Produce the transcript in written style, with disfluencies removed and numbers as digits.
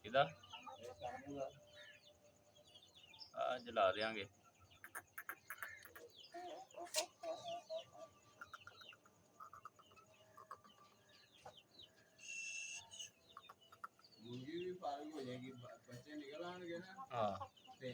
ਕਿਹਦਾ ਆ ਜਲਾ ਦਿਆਂਗੇ। मुर्गी भी पालन हो जाएगी, बच्चे निकल आएंगे ना। हाँ ते